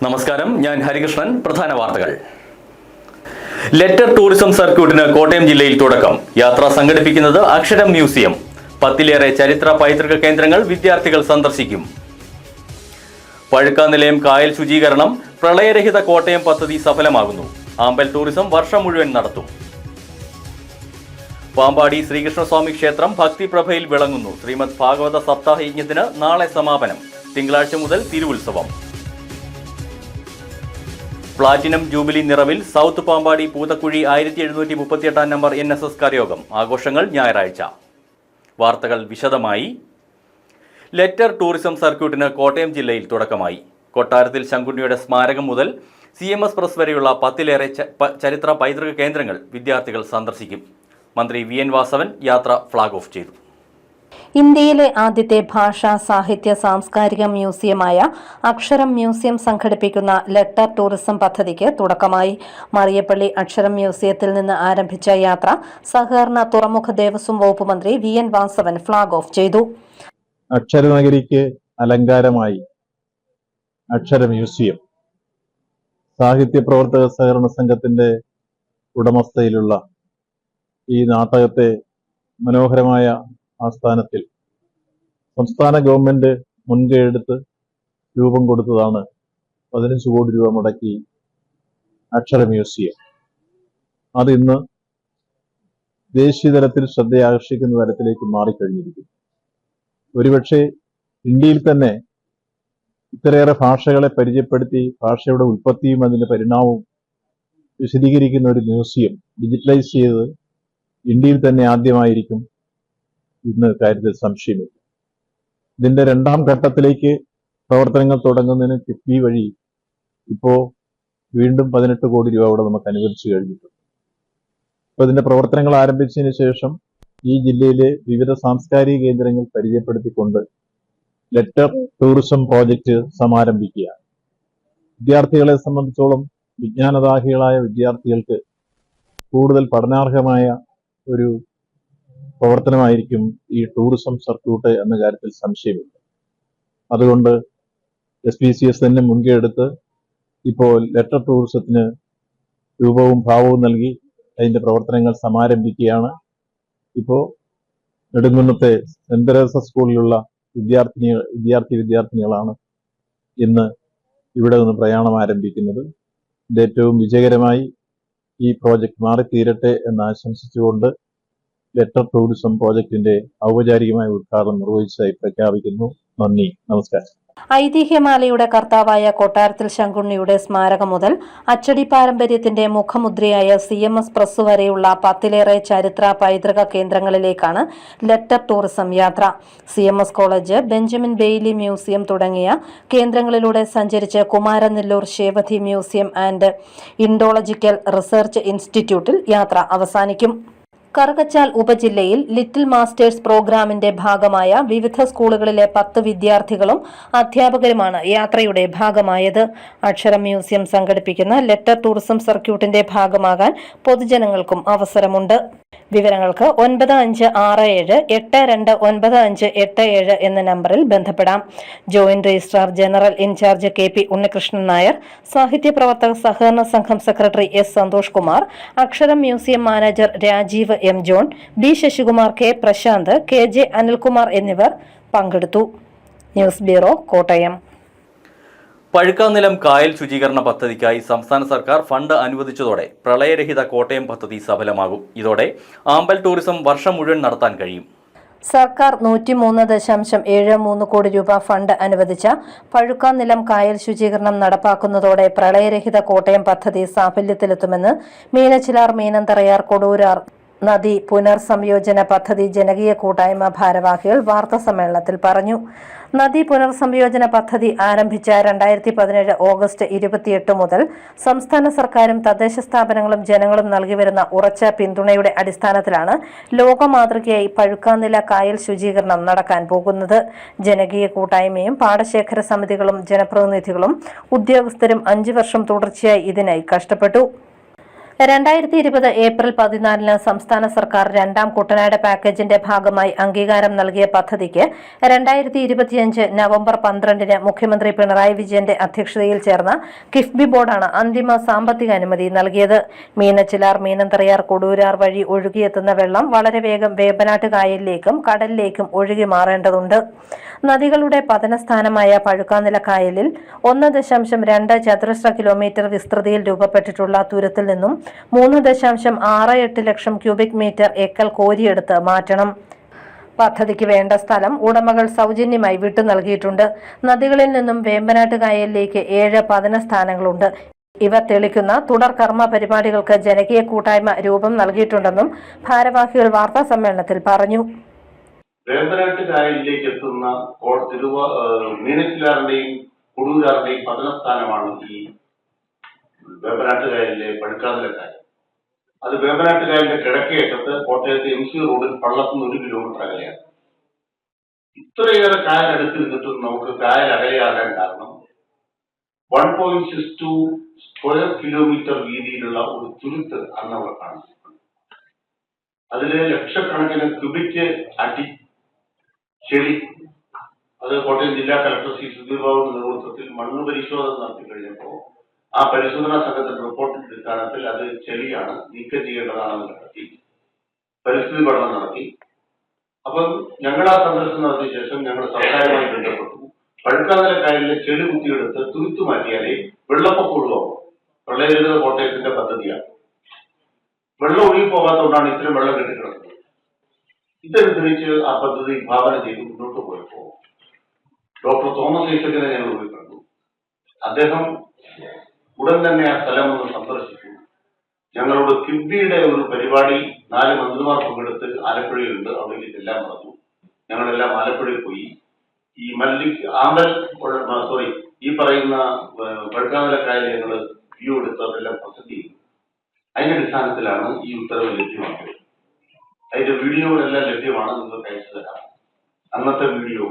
നമസ്കാരം, ഞാൻ ഹരികൃഷ്ണൻ. പ്രധാന വാർത്തകൾ. ലെറ്റർ ടൂറിസം സർക്യൂട്ടിന് കോട്ടയം ജില്ലയിൽ തുടക്കം. യാത്ര സംഘടിപ്പിക്കുന്നത് അക്ഷരം മ്യൂസിയം. 10ലേറെ ചരിത്ര പൈതൃക കേന്ദ്രങ്ങൾ വിദ്യാർത്ഥികൾ സന്ദർശിക്കും. പഴുക്കാനിലയം കായൽ ശുചീകരണം, പ്രളയരഹിത കോട്ടയം പദ്ധതി സഫലമാകുന്നു. ആമ്പൽ ടൂറിസം വർഷം മുഴുവൻ നടത്തും. പാമ്പാടി ശ്രീകൃഷ്ണസ്വാമി ക്ഷേത്രം ഭക്തിപ്രഭയിൽ വിളങ്ങുന്നു. ശ്രീമദ് ഭാഗവത സപ്താഹ യജ്ഞത്തിന് നാളെ സമാപനം. തിങ്കളാഴ്ച മുതൽ തിരുവുത്സവം. പ്ലാറ്റിനം ജൂബിലി നിറവിൽ south Pampady Poothakuzhy 1738 number NSS കരയോഗം. ആഘോഷങ്ങൾ ഞായറാഴ്ച. വാർത്തകൾ വിശദമായി. ലെറ്റർ ടൂറിസം സർക്യൂട്ടിന് കോട്ടയം ജില്ലയിൽ തുടക്കമായി. കൊട്ടാരത്തിൽ ശങ്കുണ്ണിയുടെ സ്മാരകം മുതൽ CMS പ്രസ് വരെയുള്ള 10ലേറെ ചരിത്ര പൈതൃക കേന്ദ്രങ്ങൾ വിദ്യാർത്ഥികൾ സന്ദർശിക്കും. മന്ത്രി VN വാസവൻ യാത്ര ഫ്ളാഗ് ഓഫ് ചെയ്തു. ഇന്ത്യയിലെ ആദ്യത്തെ ഭാഷാ സാഹിത്യ സാംസ്കാരിക മ്യൂസിയമായ അക്ഷരം മ്യൂസിയം സംഘടിപ്പിക്കുന്ന ലെറ്റർ ടൂറിസം പദ്ധതിക്ക് തുടക്കമായി. മറിയപ്പള്ളി അക്ഷരം മ്യൂസിയത്തിൽ നിന്ന് ആരംഭിച്ച യാത്ര സഹകരണ തുറമുഖ ദേവസ്വം വകുപ്പ് മന്ത്രി VN വാസവൻ ഫ്ളാഗ് ഓഫ് ചെയ്തു. അക്ഷരനഗരിക്ക് അലങ്കാരമായി അക്ഷര മ്യൂസിയം സാഹിത്യ പ്രവർത്തക സഹകരണ സംഘത്തിന്റെ ഉടമസ്ഥയിലുള്ള ഈ നാട്ടകത്തെ മനോഹരമായ ആസ്ഥാനത്തിൽ സംസ്ഥാന ഗവൺമെന്റ് മുൻകൈയെടുത്ത് രൂപം കൊടുത്തതാണ് 15 കോടി രൂപ മുടക്കി അക്ഷര മ്യൂസിയം. അത് ഇന്ന് ദേശീയ തലത്തിൽ ശ്രദ്ധയാകർഷിക്കുന്ന തരത്തിലേക്ക് മാറിക്കഴിഞ്ഞിരിക്കുന്നു. ഒരുപക്ഷെ ഇന്ത്യയിൽ തന്നെ ഇത്രയേറെ ഭാഷകളെ പരിചയപ്പെടുത്തി ഭാഷയുടെ ഉൽപ്പത്തിയും അതിന്റെ പരിണാമവും വിശദീകരിക്കുന്ന ഒരു മ്യൂസിയം ഡിജിറ്റലൈസ് ചെയ്ത് ഇന്ത്യയിൽ തന്നെ ആദ്യമായിരിക്കും ഇന്ന് കാര്യത്തിൽ സംശയമില്ല. ഇതിന്റെ 2ാം ഘട്ടത്തിലേക്ക് പ്രവർത്തനങ്ങൾ തുടങ്ങുന്നതിന് കിഫ്ബി വഴി ഇപ്പോൾ വീണ്ടും 18 കോടി രൂപ അവിടെ നമുക്ക് അനുവദിച്ചു കഴിഞ്ഞിട്ടുണ്ട്. അപ്പോൾ ഇതിന്റെ പ്രവർത്തനങ്ങൾ ആരംഭിച്ചതിന് ശേഷം ഈ ജില്ലയിലെ വിവിധ സാംസ്കാരിക കേന്ദ്രങ്ങൾ പരിചയപ്പെടുത്തിക്കൊണ്ട് ലെറ്റർ ടൂറിസം പ്രോജക്റ്റ് സമാരംഭിക്കുകയാണ്. വിദ്യാർത്ഥികളെ സംബന്ധിച്ചോളം വിജ്ഞാനദാഹികളായ വിദ്യാർത്ഥികൾക്ക് കൂടുതൽ പഠനാർഹമായ ഒരു പ്രവർത്തനമായിരിക്കും ഈ ടൂറിസം സർക്യൂട്ട് എന്ന കാര്യത്തിൽ സംശയമില്ല. അതുകൊണ്ട് SPCS തന്നെ മുൻകൈയെടുത്ത് ഇപ്പോൾ ലെറ്റർ ടൂറിസത്തിന് രൂപവും ഭാവവും നൽകി അതിന്റെ പ്രവർത്തനങ്ങൾ സമാരംഭിക്കുകയാണ്. ഇപ്പോൾ നെടുങ്കുന്നത്തെ സെന്റ് തെരേസ സ്കൂളിലുള്ള വിദ്യാർത്ഥിനികളാണ് ഇന്ന് ഇവിടെ നിന്ന് പ്രയാണം ആരംഭിക്കുന്നത്. ഇത് ഏറ്റവും വിജയകരമായി ഈ പ്രോജക്റ്റ് മാറിത്തീരട്ടെ എന്ന് ആശംസിച്ചുകൊണ്ട് ലെറ്റർ ടൂറിസം പ്രോജക്റ്റിന്റെ ഔപചാരികമായ ഉദ്ഘാടനം നിർവഹിച്ചതായി പ്രഖ്യാപിക്കുന്നു. നന്ദി, നമസ്കാരം. ഐതിഹ്യമാലയുടെ കർത്താവായ കൊട്ടാരത്തിൽ ശങ്കുണ്ണിയുടെ സ്മാരകം മുതൽ അച്ചടി പാരമ്പര്യത്തിന്റെ മുഖമുദ്രയായ CMS പ്രസ് വരെയുള്ള 10ലേറെ ചരിത്ര പൈതൃക കേന്ദ്രങ്ങളിലേക്കാണ് ലെറ്റർ ടൂറിസം യാത്ര. CMS college, Benjamin Bailey museum തുടങ്ങിയ കേന്ദ്രങ്ങളിലൂടെ സഞ്ചരിച്ച് Kumaranallur Sevadhi museum and Indological research ഇൻസ്റ്റിറ്റ്യൂട്ടിൽ യാത്ര അവസാനിക്കും. കറുകച്ചാൽ ഉപജില്ലയിൽ ലിറ്റിൽ മാസ്റ്റേഴ്സ് പ്രോഗ്രാമിന്റെ ഭാഗമായ വിവിധ സ്കൂളുകളിലെ 10 വിദ്യാർത്ഥികളും അധ്യാപകരുമാണ് യാത്രയുടെ ഭാഗമായത്. അക്ഷരം മ്യൂസിയം സംഘടിപ്പിക്കുന്ന ലെറ്റർ ടൂറിസം സർക്യൂട്ടിന്റെ ഭാഗമാകാൻ പൊതുജനങ്ങൾക്കും അവസരമുണ്ട്. വിവരങ്ങൾക്ക് 9567829587 എന്ന നമ്പറിൽ ബന്ധപ്പെടാം. Joint registrar general incharge KP Unnikrishnan Nair, Sahitya Pravarthaka Sahakarana Sangham secretary S Santhosh Kumar, Aksharam museum manager Rajeev M John, B Sasikumar, K Prasanth, KJ Anilkumar എന്നിവർ പങ്കെടുത്തു. News bureau, Kottayam. പഴുക്കാനിലം കായൽ ശുചീകരണ പദ്ധതിക്കായി സംസ്ഥാന സർക്കാർ ഫണ്ട് അനുവദിച്ചതോടെ പ്രളയരഹിത കോട്ടയം പദ്ധതി സഫലമാകും. ഇതോടെ ആമ്പൽ ടൂറിസം വർഷം മുഴുവൻ നടത്താൻ കഴിയും. സർക്കാർ 103.73 കോടി രൂപ ഫണ്ട് അനുവദിച്ച പഴുക്കാനിലം കായൽ ശുചീകരണം നടപ്പാക്കുന്നതോടെ പ്രളയരഹിത കോട്ടയം പദ്ധതി സാഫല്യത്തിലെത്തുമെന്ന് മീനച്ചിലാർ, മീനന്തറയാർ, കൊടൂരാർ നദി പുനർസംയോജന പദ്ധതി ജനകീയ കൂട്ടായ്മ ഭാരവാഹികൾ വാർത്താസമ്മേളനത്തിൽ പറഞ്ഞു. നദി പുനർസംയോജന പദ്ധതി ആരംഭിച്ച 2017 ഓഗസ്റ്റ് 28 മുതൽ സംസ്ഥാന സർക്കാരും തദ്ദേശ സ്ഥാപനങ്ങളും ജനങ്ങളും നൽകിവരുന്ന ഉറച്ച പിന്തുണയുടെ അടിസ്ഥാനത്തിലാണ് ലോകമാതൃകയായി പഴുക്കാനില കായൽ ശുചീകരണം നടക്കാൻ പോകുന്നത്. ജനകീയ കൂട്ടായ്മയും പാടശേഖര സമിതികളും ജനപ്രതിനിധികളും ഉദ്യോഗസ്ഥരും 5 വർഷം തുടർച്ചയായി ഇതിനായി കഷ്ടപ്പെട്ടു. 2020 ഏപ്രിൽ 14 സംസ്ഥാന സർക്കാർ രണ്ടാം കുട്ടനാട് പാക്കേജിന്റെ ഭാഗമായി അംഗീകാരം നൽകിയ പദ്ധതിക്ക് 2025 നവംബർ 12 മുഖ്യമന്ത്രി പിണറായി വിജയന്റെ അധ്യക്ഷതയിൽ ചേർന്ന കിഫ്ബി ബോർഡാണ് അന്തിമ സാമ്പത്തിക അനുമതി നൽകിയത്. മീനച്ചിലാർ, മീനന്തറിയാർ, കൊടൂരാർ വഴി ഒഴുകിയെത്തുന്ന വെള്ളം വളരെ വേഗം വേമ്പനാട്ട് കായലിലേക്കും കടലിലേക്കും ഒഴുകി മാറേണ്ടതുണ്ട്. നദികളുടെ പതനസ്ഥാനമായ പഴുക്കാനില കായലിൽ 1.2 ചതുരശ്ര കിലോമീറ്റർ വിസ്തൃതിയിൽ രൂപപ്പെട്ടിട്ടുള്ള തുരുത്തിൽ നിന്നും 3.68 ലക്ഷം ക്യൂബിക് മീറ്റർ എക്കൽ കോരിയെടുത്ത് മാറ്റണം. പദ്ധതിക്ക് വേണ്ട സ്ഥലം ഉടമകൾ സൗജന്യമായി വിട്ടു നൽകിയിട്ടുണ്ട്. നദികളിൽ നിന്നും വേമ്പനാട്ട് കായലിലേക്ക് 7 പതന സ്ഥാനങ്ങളുണ്ട്. ഇവ തെളിക്കുന്ന തുടർ കർമ്മ പരിപാടികൾക്ക് ജനകീയ കൂട്ടായ്മ രൂപം നൽകിയിട്ടുണ്ടെന്നും ഭാരവാഹികൾ വാർത്താ സമ്മേളനത്തിൽ പറഞ്ഞു. വേമ്പനാട്ട് കായലിലേക്ക് എത്തുന്ന മീനച്ചിലാറിന്റെയും കൊടൂരാറിന്റെയും പതനസ്ഥാനമാണ് ഈ വേമ്പനാട്ട് കായലിലെ പഴുക്കാനില കായൽ. അത് വേമ്പനാട്ട് കായലിന്റെ കിഴക്കേറ്റത്ത് കോട്ടയത്തെ MC റോഡിൽ പള്ളത്തുനിന്ന് 1 കിലോമീറ്റർ അകലെയാണ്. ഇത്രയേറെ കായൽ അടുത്തിരുന്നിട്ടും നമുക്ക് കായൽ അകലെയാകാൻ കാരണം 1.62 സ്ക്വയർ കിലോമീറ്റർ വീതിയിലുള്ള ഒരു തുരുത്ത് അന്ന് അവർ കാണിച്ചിട്ടുണ്ട്. അതില് ലക്ഷക്കണക്കിന് ക്യൂബിക് അടി ചെളി. അത് കോട്ടയം ജില്ലാ കളക്ടർ ശ്രീ സുധീർ ബാബുവിന്റെ നേതൃത്വത്തിൽ മണ്ണ് പരിശോധന നടത്തി കഴിഞ്ഞപ്പോൾ ആ പരിശോധനാ സംഘത്തിന്റെ റിപ്പോർട്ടിന്റെ അടിസ്ഥാനത്തിൽ അത് ചെളിയാണ്, നീക്കം ചെയ്യേണ്ടതാണെന്ന് കണ്ടെത്തി പരിസ്ഥിതി പഠനം നടത്തി. അപ്പം ഞങ്ങൾ ആ സന്ദർശനം നടത്തിയ ശേഷം ഞങ്ങൾ സർക്കാരുമായി ബന്ധപ്പെട്ടു. പഴുക്കാനില കായലിലെ ചെളി കുത്തിയെടുത്ത് തുരുത്തു മാറ്റിയാലേ വെള്ളപ്പൊക്കം ഒഴിവാകും. പ്രളയരഹിത കോട്ടയത്തിന്റെ പദ്ധതിയാണ്. വെള്ളം ഒഴുകിപ്പോകാത്തതുകൊണ്ടാണ് ഇത്രയും വെള്ളം കെട്ടിക്കിടക്കുന്നത്. ഇതനുസരിച്ച് ആ പദ്ധതി വിഭാവന ചെയ്ത് മുന്നോട്ട് പോയപ്പോ ഡോക്ടർ തോമസ് ഐസക്കിനെ ഞങ്ങൾ പോയി കണ്ടു. അദ്ദേഹം ഉടൻ തന്നെ ആ സ്ഥലം ഒന്ന് സന്ദർശിച്ചു. ഞങ്ങളോട് കിഫ്ബിയുടെ ഒരു പരിപാടി 4 മന്ത്രിമാർ പങ്കെടുത്ത് ആലപ്പുഴയിലുണ്ട്, അവിടേക്ക് ചെല്ലാൻ പറഞ്ഞു. ഞങ്ങളെല്ലാം ആലപ്പുഴയിൽ പോയി. ഈ ഈ പറയുന്ന പഴുക്കാനില കായൽ ഞങ്ങൾ വ്യൂ എടുത്ത് അതെല്ലാം പ്രസന്റ് ചെയ്തു. അതിന്റെ അടിസ്ഥാനത്തിലാണ് ഈ ഉത്തരവ് ലഭ്യമാക്കിയത്. അതിന്റെ വീഡിയോകളെല്ലാം ലഭ്യമാണ്, നിങ്ങൾക്ക് അയച്ചു തരാം. അന്നത്തെ വീഡിയോ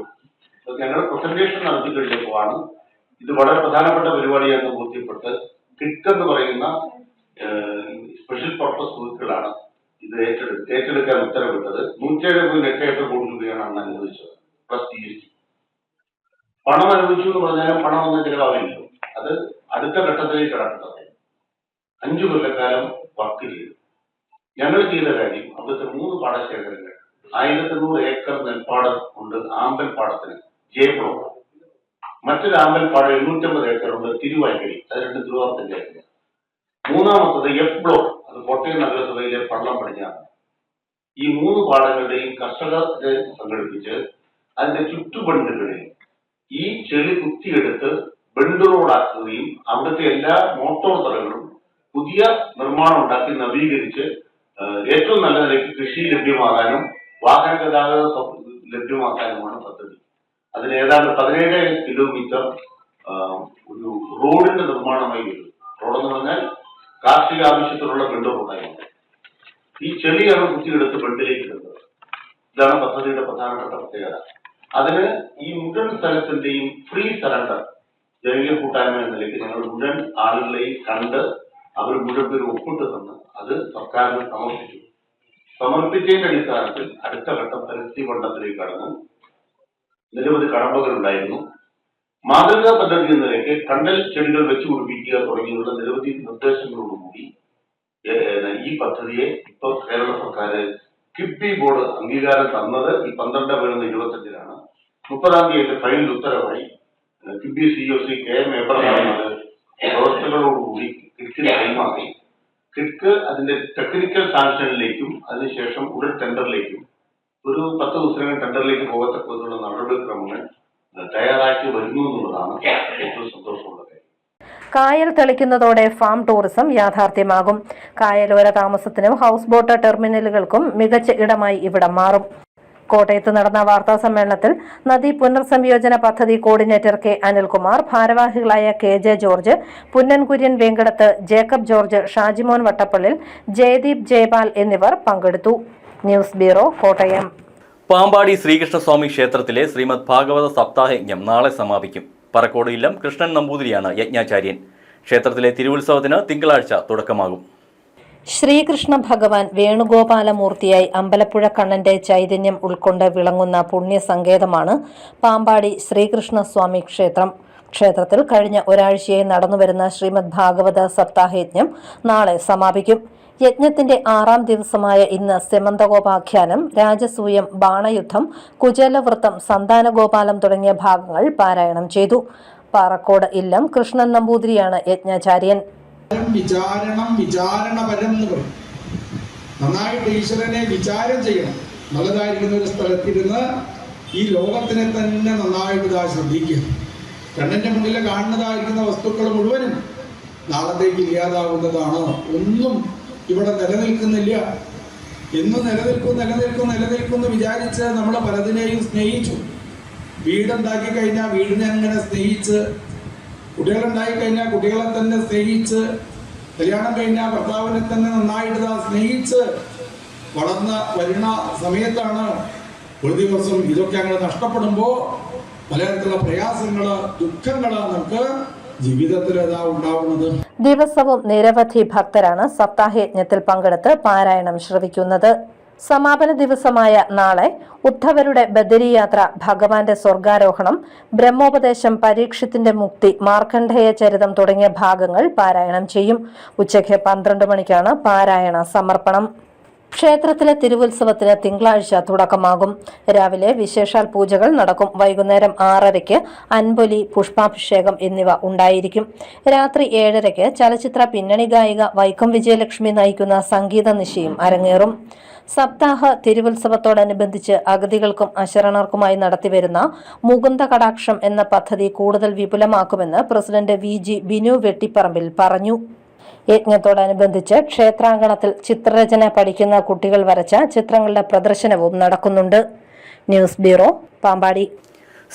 ഞങ്ങൾ പ്രസന്റേഷൻ നടത്തി കഴിഞ്ഞപ്പോഴാണ് ഇത് വളരെ പ്രധാനപ്പെട്ട പരിപാടിയാണെന്ന് ബോധ്യപ്പെട്ട് കിക്ക് എന്ന് പറയുന്ന സ്പെഷ്യൽ പർപ്പസ് വെഹിക്കിളാണ് ഇത് ഏറ്റെടുക്കാൻ ഉത്തരവിട്ടത്. 107.88 കോടി രൂപയാണ് അന്ന് അനുവദിച്ചത്, പ്ലസ് GST. പണം അനുവദിച്ചു എന്ന് പറഞ്ഞാലും പണം ഒന്നും ചിലവാകില്ലല്ലോ. അത് അടുത്ത ഘട്ടത്തിലേക്ക് കടക്കുന്നത് 5 കൊല്ലക്കാലം വർക്ക് ചെയ്തു. ഞങ്ങൾ ചെയ്ത കാര്യം അവിടുത്തെ 3 പാടശേഖരങ്ങൾ 1800 ഏക്കർ നെൽപ്പാടം ഉണ്ട്. ആമ്പൽ പാടത്തിന് J ബ്ലോക്ക്, മറ്റൊരു ആമ്പൽ പാടം 850 ഏക്കർ ഉണ്ട് തിരുവായ്ക്കരി, അത് 2 തിരുവാർത്തിന്റെ. മൂന്നാമത്തത് F ബ്ലോക്ക്, അത് കോട്ടയം നഗരസഭയിലെ പള്ളം പടിഞ്ഞാറ്. ഈ 3 പാടങ്ങളുടെയും കർഷകരെ സംഘടിപ്പിച്ച് അതിന്റെ ചുറ്റുബണ്ടുകളിൽ ഈ ചെളി കുത്തിയെടുത്ത് ബണ്ട് റോഡാക്കുകയും അവിടുത്തെ എല്ലാ മോട്ടോർ തറകളും പുതിയ നിർമ്മാണം ഉണ്ടാക്കി നവീകരിച്ച് ഏറ്റവും നല്ല നിലയ്ക്ക് കൃഷി ലഭ്യമാകാനും വാഹന ഗതാഗതം ലഭ്യമാക്കാനുമാണ് പദ്ധതി. അതിന് ഏതാണ്ട് 17 കിലോമീറ്റർ ഒരു റോഡിന്റെ നിർമ്മാണമായി വരും. റോഡെന്ന് പറഞ്ഞാൽ കാർഷിക ആവശ്യത്തിനുള്ള ബണ്ട് റോഡായിരുന്നു. ഈ ചെളിയാണ് കുത്തിയെടുത്ത് ബണ്ടിലേക്ക് ഇടുന്നത്. ഇതാണ് പദ്ധതിയുടെ പ്രധാനപ്പെട്ട പ്രത്യേകത. അതിന് ഈ മുഴുവൻ സ്ഥലത്തിന്റെയും ഫ്രീ സറണ്ടർ ജനകീയ കൂട്ടായ്മ എന്ന നിലയ്ക്ക് ഞങ്ങൾ മുഴുവൻ ആളുകളെയും കണ്ട് അവർ മുഴുവൻ പേര് ഒപ്പിട്ട് തന്ന് അത് സർക്കാരിന് സമർപ്പിച്ചു. സമർപ്പിച്ചതിന്റെ അടിസ്ഥാനത്തിൽ അടുത്ത ഘട്ടം പരിസ്ഥിതി പഠനത്തിലേക്ക് കടന്നു. നിരവധി കടമ്പകൾ ഉണ്ടായിരുന്നു. മാതൃകാ പദ്ധതി എന്ന നിലയ്ക്ക് കണ്ടൽ ചെടികൾ വെച്ചു പിടിപ്പിക്കുക തുടങ്ങിയുള്ള നിരവധി നിർദ്ദേശങ്ങളോടുകൂടി ഈ പദ്ധതിയെ ഇപ്പോൾ കേരള സർക്കാർ കിഫ്ബി ബോർഡ് അംഗീകാരം തന്നത് ഈ 12/25-ലാണ്. 30-ാം തീയതി ഫൈനൽ ഉത്തരവായി കിഫ്ബി CEO ശ്രീ KM എബ്രഹാം പ്രവർത്തകരോടുകൂടി കിഫ്ബിന് കൈമാറി. കിക്ക് അതിന്റെ ടെക്നിക്കൽ സാങ്ഷനിലേക്കും അതിനുശേഷം ഉടൻ ടെൻഡറിലേക്കും ഒരു 10 ദിവസങ്ങൾ ടെൻഡറിലേക്ക് പോകത്തക്ക വിധമുള്ള നടപടിക്രമങ്ങൾ തയ്യാറാക്കി വരുന്നു എന്നുള്ളതാണ് ഏറ്റവും സന്തോഷമുള്ള കാര്യം. കായൽ തെളിക്കുന്നതോടെ ഫാം ടൂറിസം യാഥാർത്ഥ്യമാകും. കായലോര താമസത്തിനും ഹൗസ് ബോട്ട് ടെർമിനലുകൾക്കും മികച്ച ഇടമായി ഇവിടം മാറും. കോട്ടയത്ത് നടന്ന വാർത്താ സമ്മേളനത്തിൽ നദീ പുനർസംയോജന പദ്ധതി കോർഡിനേറ്റർ K അനിൽകുമാർ, ഭാരവാഹികളായ KJ ജോർജ്, പുന്നൻകുര്യൻ വേങ്കടത്ത്, ജേക്കബ് ജോർജ്, ഷാജിമോൻ വട്ടപ്പള്ളിൽ, ജയദീപ് ജയപാൽ എന്നിവർ പങ്കെടുത്തു. News bureau, Kottayam. പാമ്പാടി ശ്രീകൃഷ്ണസ്വാമി ക്ഷേത്രത്തിലെ ശ്രീമദ് ഭാഗവത സപ്താഹയജ്ഞം നാളെ സമാപിക്കും. പറക്കോട് ഇല്ലം കൃഷ്ണൻ നമ്പൂതിരിയാണ് യജ്ഞാചാര്യൻ. ക്ഷേത്രത്തിലെ തിരുവുത്സവത്തിന് തിങ്കളാഴ്ച തുടക്കമാകും. ശ്രീകൃഷ്ണ ഭഗവാൻ വേണുഗോപാലമൂർത്തിയായി അമ്പലപ്പുഴ കണ്ണന്റെ ചൈതന്യം ഉൾക്കൊണ്ട് വിളങ്ങുന്ന പുണ്യസങ്കേതമാണ് പാമ്പാടി ശ്രീകൃഷ്ണസ്വാമി ക്ഷേത്രം. ക്ഷേത്രത്തിൽ കഴിഞ്ഞ ഒരാഴ്ചയായി നടന്നുവരുന്ന ശ്രീമദ് ഭാഗവത സപ്താഹയജ്ഞം നാളെ സമാപിക്കും. യജ്ഞത്തിന്റെ 6ാം ദിവസമായ ഇന്ന് സെമന്തകോപാഖ്യാനം, രാജസൂയം, ബാണയുദ്ധം, കുചേലവൃത്തം, സന്താനഗോപാലം തുടങ്ങിയ ഭാഗങ്ങൾ പാരായണം ചെയ്തു. പാറക്കോട് ഇല്ലം കൃഷ്ണൻ നമ്പൂതിരിയാണ് യജ്ഞാചാര്യൻ. വിചാരണപരം എന്ന് പറയും. നന്നായിട്ട് ഈശ്വരനെ വിചാരം ചെയ്യണം. നല്ലതായിരിക്കുന്ന ഒരു സ്ഥലത്തിരുന്ന് ഈ ലോകത്തിനെ തന്നെ നന്നായിട്ട് ശ്രദ്ധിക്കുക. കണ്ണിന്റെ മുന്നിൽ കാണുന്നതായിരിക്കുന്ന വസ്തുക്കൾ മുഴുവനും നാളത്തേക്ക് ഇല്ലാതാവുന്നതാണ്. ഒന്നും ഇവിടെ നിലനിൽക്കുന്നില്ല. എന്ന് നിലനിൽക്കും വിചാരിച്ച് നമ്മൾ പലതിനെയും സ്നേഹിച്ചു. വീടുണ്ടാക്കി കഴിഞ്ഞാൽ വീടിനെ അങ്ങനെ സ്നേഹിച്ച്, കുട്ടികളുണ്ടായി കഴിഞ്ഞാൽ കുട്ടികളെ തന്നെ സ്നേഹിച്ച്, കല്യാണം കഴിഞ്ഞാൽ ഭർത്താവിനെ തന്നെ നന്നായിട്ട് സ്നേഹിച്ച് വളർന്ന വരുന്ന സമയത്താണ് ഒരു ദിവസം ഇതൊക്കെ അങ്ങനെ നഷ്ടപ്പെടുമ്പോൾ പലതരത്തിലുള്ള പ്രയാസങ്ങള്, ദുഃഖങ്ങള് നമുക്ക് ജീവിതത്തിൽ ഉണ്ടാവുന്നത്. ദിവസവും നിരവധി ഭക്തരാണ് സപ്താഹയജ്ഞത്തിൽ പങ്കെടുത്ത് പാരായണം ശ്രവിക്കുന്നത്. സമാപന ദിവസമായ നാളെ ഉദ്ധവരുടെ ബദരി യാത്ര, ഭഗവാന്റെ സ്വർഗാരോഹണം, ബ്രഹ്മോപദേശം, പരീക്ഷത്തിന്റെ മുക്തി, മാർക്കണ്ഡേയ ചരിതം തുടങ്ങിയ ഭാഗങ്ങൾ പാരായണം ചെയ്യും. ഉച്ചയ്ക്ക് 12 മണിക്കാണ് പാരായണ സമർപ്പണം. ക്ഷേത്രത്തിലെ തിരുവുത്സവത്തിന് തിങ്കളാഴ്ച തുടക്കമാകും. രാവിലെ വിശേഷാൽ പൂജകൾ നടക്കും. വൈകുന്നേരം 6:30-ക്ക് അൻപൊലി, പുഷ്പാഭിഷേകം എന്നിവ ഉണ്ടായിരിക്കും. രാത്രി 7:30-ക്ക് ചലച്ചിത്ര പിന്നണി ഗായിക വൈക്കം വിജയലക്ഷ്മി നയിക്കുന്ന സംഗീത നിശയും അരങ്ങേറും. സപ്താഹ തിരുവുത്സവത്തോടനുബന്ധിച്ച് അഗതികൾക്കും അശരണർക്കുമായി നടത്തിവരുന്ന മുകുന്ദ കടാക്ഷം എന്ന പദ്ധതി കൂടുതൽ വിപുലമാക്കുമെന്ന് പ്രസിഡന്റ് VG ബിനു വെട്ടിപ്പറമ്പിൽ പറഞ്ഞു. യജ്ഞത്തോടനുബന്ധിച്ച് ക്ഷേത്രാങ്കണത്തിൽ ചിത്രരചന പഠിക്കുന്ന കുട്ടികൾ വരച്ച ചിത്രങ്ങളുടെ പ്രദർശനവും നടക്കുന്നുണ്ട്. News bureau, Pampady.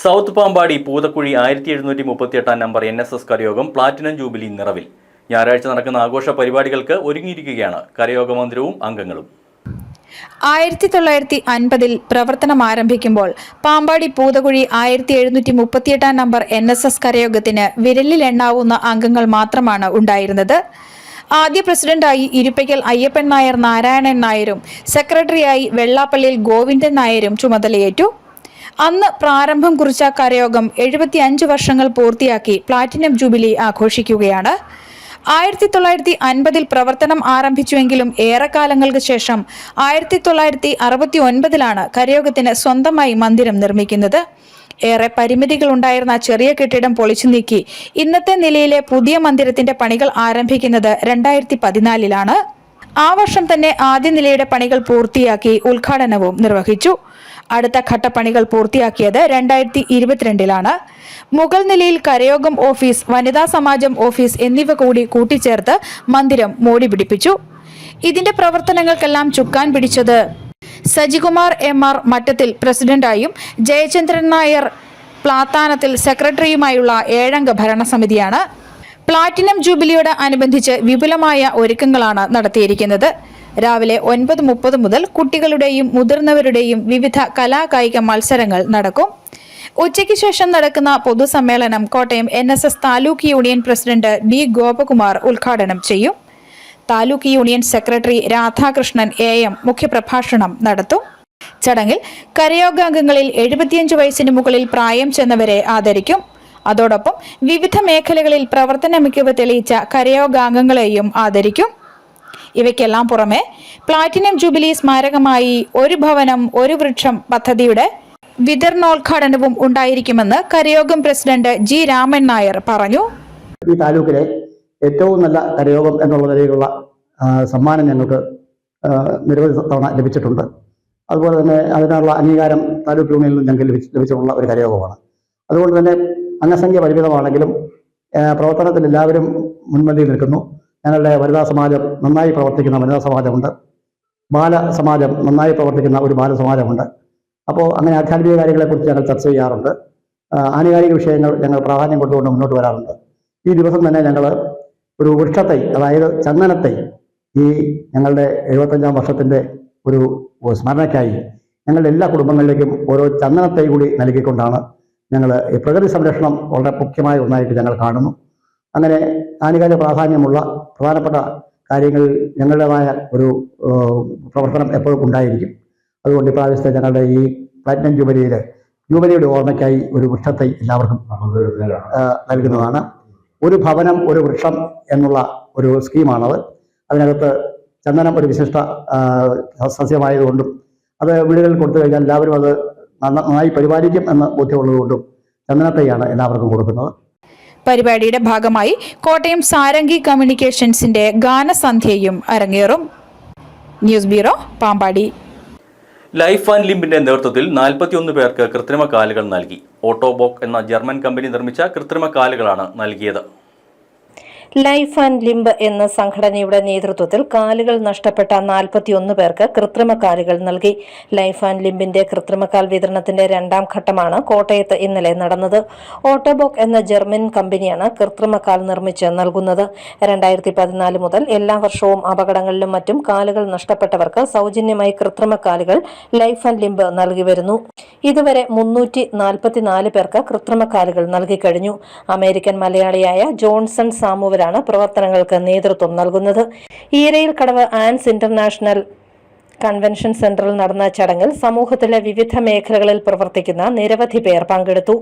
South Pampady Poothakuzhy 1738 number NSS കരയോഗം പ്ലാറ്റിനം ജൂബിലി നിറവിൽ. ഞായറാഴ്ച നടക്കുന്ന ആഘോഷ പരിപാടികൾക്ക് ഒരുങ്ങിയിരിക്കുകയാണ് കരയോഗ മന്ദിരവും അംഗങ്ങളും. 1950-ൽ പ്രവർത്തനം ആരംഭിക്കുമ്പോൾ പാമ്പാടി പൂതകുഴി 1738 നമ്പർ NSS കരയോഗത്തിന് വിരലിൽ എണ്ണാവുന്ന അംഗങ്ങൾ മാത്രമാണ് ഉണ്ടായിരുന്നത്. ആദ്യ പ്രസിഡന്റായി ഇരുപ്പയ്ക്കൽ അയ്യപ്പൻ നായർ നാരായണൻ നായരും സെക്രട്ടറിയായി വെള്ളാപ്പള്ളിയിൽ ഗോവിന്ദൻ നായരും ചുമതലയേറ്റു. അന്ന് പ്രാരംഭം കുറിച്ച കരയോഗം 75 വർഷങ്ങൾ പൂർത്തിയാക്കി പ്ലാറ്റിനം ജൂബിലി ആഘോഷിക്കുകയാണ്. 1950-ൽ പ്രവർത്തനം ആരംഭിച്ചുവെങ്കിലും ഏറെക്കാലങ്ങൾക്ക് ശേഷം 1969-ലാണ് കരയോഗത്തിന് സ്വന്തമായി മന്ദിരം നിർമ്മിക്കുന്നത്. ഏറെ പരിമിതികൾ ഉണ്ടായിരുന്ന ചെറിയ കെട്ടിടം പൊളിച്ചു നീക്കി ഇന്നത്തെ നിലയിലെ പുതിയ മന്ദിരത്തിന്റെ പണികൾ ആരംഭിക്കുന്നത് 2014-ലാണ്. ആ വർഷം തന്നെ ആദ്യ നിലയുടെ പണികൾ പൂർത്തിയാക്കി ഉദ്ഘാടനവും നിർവഹിച്ചു. അടുത്ത ഘട്ടപ്പണികൾ പൂർത്തിയാക്കിയത് 2022-ലാണ്. മുകൾ നിലയിൽ കരയോഗം ഓഫീസ്, വനിതാ സമാജം ഓഫീസ് എന്നിവ കൂടി കൂട്ടിച്ചേർത്ത് മന്ദിരം മോടി പിടിപ്പിച്ചു. ഇതിന്റെ പ്രവർത്തനങ്ങൾക്കെല്ലാം ചുക്കാൻ പിടിച്ചത് സജികുമാർ MR മറ്റത്തിൽ പ്രസിഡന്റായും ജയചന്ദ്രൻ നായർ പ്ലാത്താനത്തിൽ സെക്രട്ടറിയുമായുള്ള 7-അംഗ ഭരണസമിതിയാണ്. പ്ലാറ്റിനം ജൂബിലിയോട് അനുബന്ധിച്ച് വിപുലമായ ഒരുക്കങ്ങളാണ് നടത്തിയിരിക്കുന്നത്. രാവിലെ 9:30 മുതൽ കുട്ടികളുടെയും മുതിർന്നവരുടെയും വിവിധ കലാകായിക മത്സരങ്ങൾ നടക്കും. ഉച്ചയ്ക്ക് ശേഷം നടക്കുന്ന പൊതുസമ്മേളനം Kottayam NSS taluk union president D Gopakumar ഉദ്ഘാടനം ചെയ്യും. Taluk union secretary Radhakrishnan AM മുഖ്യപ്രഭാഷണം നടത്തും. ചടങ്ങിൽ കരയോഗാംഗങ്ങളിൽ 75 വയസ്സിന് മുകളിൽ പ്രായം ചെന്നവരെ ആദരിക്കും. അതോടൊപ്പം വിവിധ മേഖലകളിൽ പ്രവർത്തന മികവ് തെളിയിച്ച കരയോഗാംഗങ്ങളെയും ആദരിക്കും. ഇവയ്ക്കെല്ലാം പുറമെ പ്ലാറ്റിനം ജൂബിലി സ്മാരകമായി ഒരു ഭവനം ഒരു വൃക്ഷം പദ്ധതിയുടെ വിതരണോദ്ഘാടനവും ഉണ്ടായിരിക്കുമെന്ന് കരയോഗം പ്രസിഡന്റ് G രാമൻ നായർ പറഞ്ഞു. ഈ താലൂക്കിലെ ഏറ്റവും നല്ല കരയോഗം എന്നുള്ള നിലയിലുള്ള സമ്മാനം ഞങ്ങൾക്ക് നിരവധി തവണ ലഭിച്ചിട്ടുണ്ട്. അതുപോലെ തന്നെ അതിനുള്ള അംഗീകാരം താലൂക്ക് യൂണിയനിൽ ഞങ്ങൾക്ക് ലഭിച്ചിട്ടുള്ള ഒരു കരയോഗമാണ്. അതുകൊണ്ട് തന്നെ അംഗസംഖ്യ പരിമിതമാണെങ്കിലും പ്രവർത്തനത്തിൽ എല്ലാവരും മുൻപന്തിയിൽ നിൽക്കുന്നു. ഞങ്ങളുടെ വനിതാ സമാജം നന്നായി പ്രവർത്തിക്കുന്ന വനിതാ സമാജമുണ്ട്. ബാലസമാജം നന്നായി പ്രവർത്തിക്കുന്ന ഒരു ബാലസമാജമുണ്ട്. അപ്പോൾ അങ്ങനെ ആധ്യാത്മിക കാര്യങ്ങളെക്കുറിച്ച് ഞങ്ങൾ ചർച്ച ചെയ്യാറുണ്ട്. ആനുകാലിക വിഷയങ്ങൾ ഞങ്ങൾ പ്രാധാന്യം കൊണ്ടുകൊണ്ട് മുന്നോട്ട് വരാറുണ്ട്. ഈ ദിവസം തന്നെ ഞങ്ങൾ ഒരു വൃക്ഷത്തൈ, അതായത് ചന്ദനത്തൈ, ഈ ഞങ്ങളുടെ 75-ാം വർഷത്തിൻ്റെ ഒരു സ്മരണയ്ക്കായി ഞങ്ങളുടെ എല്ലാ കുടുംബങ്ങളിലേക്കും ഓരോ ചന്ദനത്തൈ കൂടി നൽകിക്കൊണ്ടാണ് ഞങ്ങൾ ഈ പ്രകൃതി സംരക്ഷണം വളരെ മുഖ്യമായ ഒന്നായിട്ട് ഞങ്ങൾ കാണുന്നു. അങ്ങനെ ആനുകാലിക പ്രാധാന്യമുള്ള പ്രധാനപ്പെട്ട കാര്യങ്ങൾ ഞങ്ങളുടേതായ ഒരു പ്രവർത്തനം എപ്പോഴും ഉണ്ടായിരിക്കും. അതുകൊണ്ട് ഇപ്രാവശ്യത്തെ ഞങ്ങളുടെ ഈ പ്ലാറ്റിനം ജൂബിലിയുടെ ഓർമ്മയ്ക്കായി ഒരു വൃക്ഷത്തൈ എല്ലാവർക്കും നൽകുന്നതാണ്. ഒരു ഭവനം ഒരു വൃക്ഷം എന്നുള്ള ഒരു സ്കീമാണത്. അതിനകത്ത് ചന്ദനം ഒരു വിശിഷ്ട സസ്യമായതുകൊണ്ടും അത് വീടുകളിൽ കൊടുത്തു കഴിഞ്ഞാൽ എല്ലാവരും അത് നന്നായി പരിപാലിക്കും എന്ന് ബോധ്യമുള്ളതുകൊണ്ടും ചന്ദനത്തൈയാണ് എല്ലാവർക്കും കൊടുക്കുന്നത്. പരിപാടിയുടെ ഭാഗമായി കോട്ടയം സാരംഗി കമ്മ്യൂണിക്കേഷൻസിന്റെ ഗാനസന്ധ്യയും അരങ്ങേറും. News bureau, Pampady. Life and ലിംബിന്റെ നേതൃത്വത്തിൽ 41 പേർക്ക് കൃത്രിമ കാലുകൾ നൽകി. ഓട്ടോബോക്ക് എന്ന ജർമ്മൻ കമ്പനി നിർമ്മിച്ച കൃത്രിമ കാലുകളാണ് നൽകിയത്. ലൈഫ് ആൻഡ് ലിംബ് എന്ന സംഘടനയുടെ നേതൃത്വത്തിൽ കാലുകൾ നഷ്ടപ്പെട്ട 41 പേർക്ക് കൃത്രിമ കാലുകൾ നൽകി. ലൈഫ് ആൻഡ് ലിംബിന്റെ കൃത്രിമക്കാൽ വിതരണത്തിന്റെ 2ാം ഘട്ടമാണ് കോട്ടയത്ത് ഇന്നലെ നടന്നത്. ഓട്ടോബോക്ക് എന്ന ജർമ്മൻ കമ്പനിയാണ് കൃത്രിമക്കാൽ നിർമ്മിച്ച് നൽകുന്നത്. 2014 മുതൽ എല്ലാ വർഷവും അപകടങ്ങളിലും മറ്റും കാലുകൾ നഷ്ടപ്പെട്ടവർക്ക് സൗജന്യമായി കൃത്രിമ കാലുകൾ ലൈഫ് ആൻഡ് ലിംബ് നൽകി വരുന്നു. ഇതുവരെ 344 പേർക്ക് കൃത്രിമ കാലുകൾ നൽകിക്കഴിഞ്ഞു. അമേരിക്കൻ മലയാളിയായ ജോൺസൺ സാമുവൽ പ്രവർത്തനങ്ങൾക്ക് നേതൃത്വം നൽകുന്നത്. ഈരയിൽ കടവ് ആൻസ് ഇന്റർനാഷണൽ കൺവെൻഷൻ സെന്ററിൽ നടന്ന ചടങ്ങിൽ സമൂഹത്തിലെ വിവിധ മേഖലകളിൽ പ്രവർത്തിക്കുന്ന നിരവധി പേർ പങ്കെടുത്തു.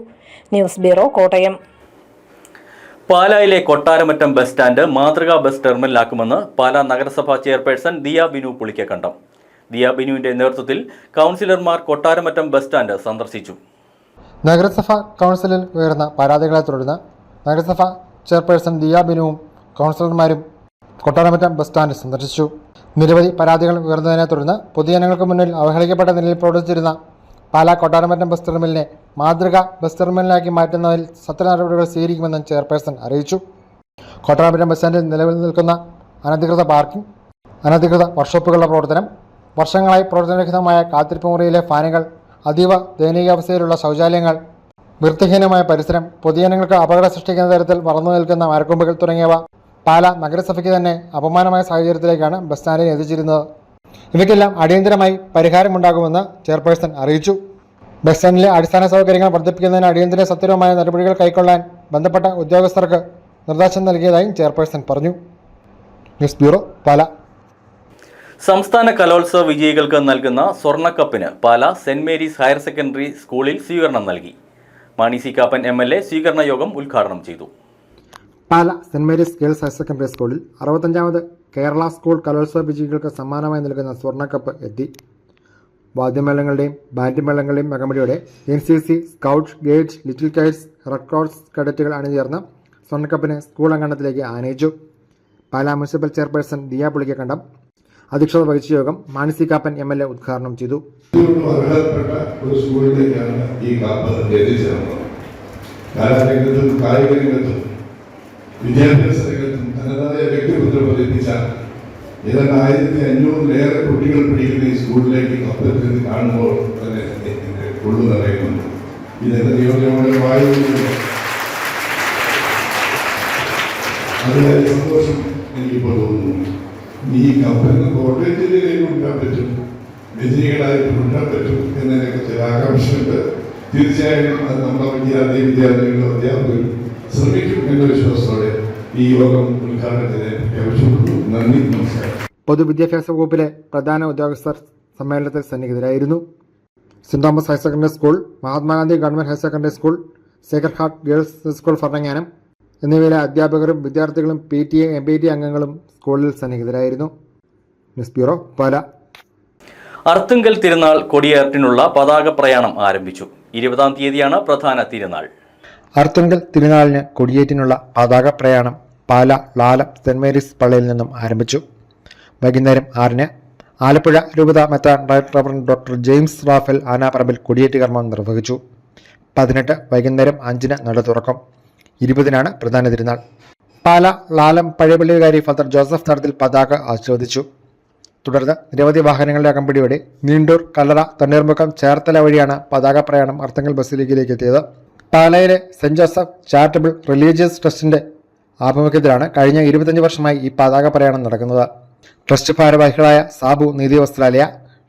News bureau, Kottayam. പാലായിലെ കൊട്ടാരമറ്റം ബസ് സ്റ്റാൻഡ് മാതൃകാ ബസ് ടെർമിനലാക്കുമെന്ന് പാലാ നഗരസഭാ ചെയർപേഴ്സൺ ദിയ ബിനു പുളിക്കക്കണ്ടം. ദിയ ബിനുവിന്റെ നേതൃത്വത്തിൽ കൗൺസിലർമാർ കൊട്ടാരമറ്റം ബസ് സ്റ്റാൻഡ് സന്ദർശിച്ചു. നഗരസഭാ കൗൺസിലിൽ ഉയർന്ന പരാതികളെ തുടർന്ന് നഗരസഭ ചെയർപേഴ്സൺ ദിയ ബിനുവും കൗൺസിലർമാരും കൊട്ടാരമറ്റം ബസ് സ്റ്റാൻഡ് സന്ദർശിച്ചു. നിരവധി പരാതികൾ ഉയർന്നതിനെ തുടർന്ന് പൊതുജനങ്ങൾക്ക് മുന്നിൽ അവഹേളിക്കപ്പെട്ട നിലയിൽ പ്രവർത്തിച്ചിരുന്ന പാലാ കൊട്ടാരമറ്റം ബസ് ടെർമിനലിനെ മാതൃകാ ബസ് ടെർമിനലാക്കി മാറ്റുന്നതിൽ സത്വര നടപടികൾ സ്വീകരിക്കുമെന്നും ചെയർപേഴ്സൺ അറിയിച്ചു. കൊട്ടാരമറ്റം ബസ് സ്റ്റാൻഡിൽ നിലവിൽ നിൽക്കുന്ന അനധികൃത പാർക്കിംഗ്, അനധികൃത വർക്ക്ഷോപ്പുകളുടെ പ്രവർത്തനം, വർഷങ്ങളായി പ്രവർത്തനരഹിതമായ കാത്തിരിപ്പ് മുറിയിലെ ഫാനുകൾ, അതീവ ദയനീയാവസ്ഥയിലുള്ള ശൗചാലയങ്ങൾ, വൃത്തിഹീനമായ പരിസരം, പൊതുജനങ്ങൾക്ക് അപകടം സൃഷ്ടിക്കുന്ന തരത്തിൽ വളർന്നു നിൽക്കുന്ന മരക്കൊമ്പുകൾ തുടങ്ങിയവ പാലാ നഗരസഭയ്ക്ക് തന്നെ അപമാനമായ സാഹചര്യത്തിലേക്കാണ് ബസ് സ്റ്റാൻഡിനെ എത്തിച്ചിരുന്നത്. ഇവയ്ക്കെല്ലാം അടിയന്തരമായി പരിഹാരമുണ്ടാകുമെന്ന് ചെയർപേഴ്സൺ അറിയിച്ചു. ബസ് സ്റ്റാൻഡിലെ അടിസ്ഥാന സൗകര്യങ്ങൾ വർദ്ധിപ്പിക്കുന്നതിന് അടിയന്തര സത്വരമായ നടപടികൾ കൈക്കൊള്ളാൻ ബന്ധപ്പെട്ട ഉദ്യോഗസ്ഥർക്ക് നിർദ്ദേശം നൽകിയതായും ചെയർപേഴ്സൺ പറഞ്ഞു. News bureau, Pala. സംസ്ഥാന കലോത്സവ വിജയികൾക്ക് നൽകുന്ന സ്വർണ്ണക്കപ്പിന് Pala Saint Mary's higher secondary സ്കൂളിൽ സ്വീകരണം നൽകി. മാണി സി കാപ്പൻ MLA സ്വീകരണ യോഗം ഉദ്ഘാടനം ചെയ്തു. Pala Saint Mary's girls higher secondary സ്കൂളിൽ 65ാമത് കേരള സ്കൂൾ കലോത്സവ വിജയികൾക്ക് സമ്മാനമായി നൽകുന്ന സ്വർണ്ണക്കപ്പ് എത്തി. വാദ്യമേളങ്ങളുടെയും ബാൻഡ് മേളങ്ങളുടെയും അകമ്പടിയോടെ NCC, scout, guides, Little Kites, Red Cross കേഡറ്റുകൾ അണിചേർന്ന് സ്വർണ്ണക്കപ്പിനെ സ്കൂൾ അങ്കണത്തിലേക്ക് ആനയിച്ചു. പാലാ മുനിസിപ്പൽ ചെയർപേഴ്സൺ ദിയ പുളിക്കക്കണ്ടം അധ്യക്ഷത വഹിച്ച യോഗം മാണി സി കാപ്പൻ MLA ഉദ്ഘാടനം ചെയ്തു. അർഹതപ്പെട്ട ഒരു സ്കൂളിലേക്കാണ് ഈ കപ്പ് എത്തിച്ചേർന്നത്. കലാരംഗത്തും കായിക രംഗത്തും വിദ്യാഭ്യാസ രംഗത്തും തനതായ വ്യക്തിമുദ്ര പതിപ്പിച്ച ഏതാണ്ട് 1500-ലേറെ കുട്ടികൾ പഠിക്കുന്ന ഈ സ്കൂളിലേക്ക് കപ്പ് കാണുമ്പോൾ തന്നെ ഉള്ളു നിറയുന്നുണ്ട്. ഇതൊക്കെ നിയോജകമായ വായുവില്ല. അതിലെ സന്തോഷം എനിക്കിപ്പോൾ തോന്നുന്നു. ഈ കപ്പിന് കോട്ടയം ജില്ലയിലേക്ക് കൊണ്ടുവരാൻ പറ്റും, വിജയികളായിട്ട് കൊണ്ടുവരാൻ പറ്റും എന്നതിനൊക്കെ ചില ആകാംക്ഷയുണ്ട്. തീർച്ചയായും അത് നമ്മുടെ വിദ്യാർത്ഥികളും അധ്യാപകരും ശ്രമിക്കും എന്ന വിശ്വാസത്തോടെ ഈ യോഗം ഉദ്ഘാടനത്തിന് ആവശ്യപ്പെട്ടു. നന്ദി, നമസ്കാരം. പൊതുവിദ്യാഭ്യാസ വകുപ്പിലെ പ്രധാന ഉദ്യോഗസ്ഥർ സമ്മേളനത്തിൽ സന്നിഹിതരായിരുന്നു. Saint Thomas higher secondary school, Mahatma Gandhi government higher secondary school, Sacred heart girls school Bharananganam എന്നിവയിലെ അധ്യാപകരും വിദ്യാർത്ഥികളും PTA, MPT അംഗങ്ങളും സ്കൂളിൽ സന്നിഹിതരായിരുന്നു. News bureau, Pala. അർത്തുങ്കൽ തിരുനാൾ കൊടിയേറ്റിനുള്ള പതാക പ്രയാണം ആരംഭിച്ചു. 20-ാം തീയതിയാണ് പ്രധാന തിരുനാൾ. അർത്തുങ്കൽ തിരുനാളിന് കൊടിയേറ്റിനുള്ള പതാക പ്രയാണം പാലാ ലാലം സെന്റ് മേരീസ് പള്ളിയിൽ നിന്നും ആരംഭിച്ചു. വൈകുന്നേരം 6-ന് ആലപ്പുഴ രൂപത മെത്രാൻ റവറൻഡ് ഡോക്ടർ ജെയിംസ് റാഫേൽ ആനാപ്പറമ്പിൽ കൊടിയേറ്റ് കർമ്മം നിർവഹിച്ചു. 18 വൈകുന്നേരം 5-ന് നട തുറക്കും. 20-നാണ് പ്രധാന തിരുനാൾ. പാലാ ലാലം പഴയപള്ളി വികാരി ഫാദർ ജോസഫ് നടത്തിൽ പതാക ആസ്വദിച്ചു. തുടർന്ന് നിരവധി വാഹനങ്ങളുടെ അകമ്പടിയോടെ നീണ്ടൂർ, കല്ലറ, തണ്ണീർമുക്കം, ചേർത്തല വഴിയാണ് പതാക പ്രയാണം അർത്തുങ്കൽ ബസിലിക്കയിലേക്ക് എത്തിയത്. പാലായിലെ സെന്റ് ജോസഫ് ചാരിറ്റബിൾ റിലീജിയസ് ട്രസ്റ്റിന്റെ ആഭിമുഖ്യത്തിലാണ് കഴിഞ്ഞ 25 വർഷമായി ഈ പതാക പ്രയാണം നടക്കുന്നത്. ട്രസ്റ്റ് ഭാരവാഹികളായ സാബു നീതി വസ്ത്രാലയ,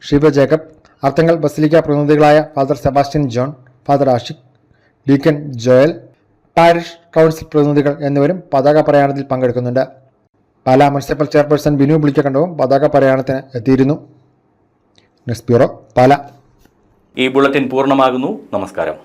ഷീബ ജേക്കബ്, അർത്തുങ്കൽ ബസിലിക്ക പ്രതിനിധികളായ father Sebastian John, father Ashiq, deacon Joel, parish council പ്രതിനിധികൾ എന്നിവരും പതാക പ്രയാണത്തിൽ പങ്കെടുക്കുന്നുണ്ട്. പാലാ മുനിസിപ്പൽ ചെയർപേഴ്സൺ ബിനു പുളിക്കക്കണ്ടവും പതാക പ്രയാണത്തിന് എത്തിയിരുന്നു. News bureau, Pala. ഈ ബുള്ളറ്റിൻ പൂർണ്ണമാകുന്നു. നമസ്കാരം.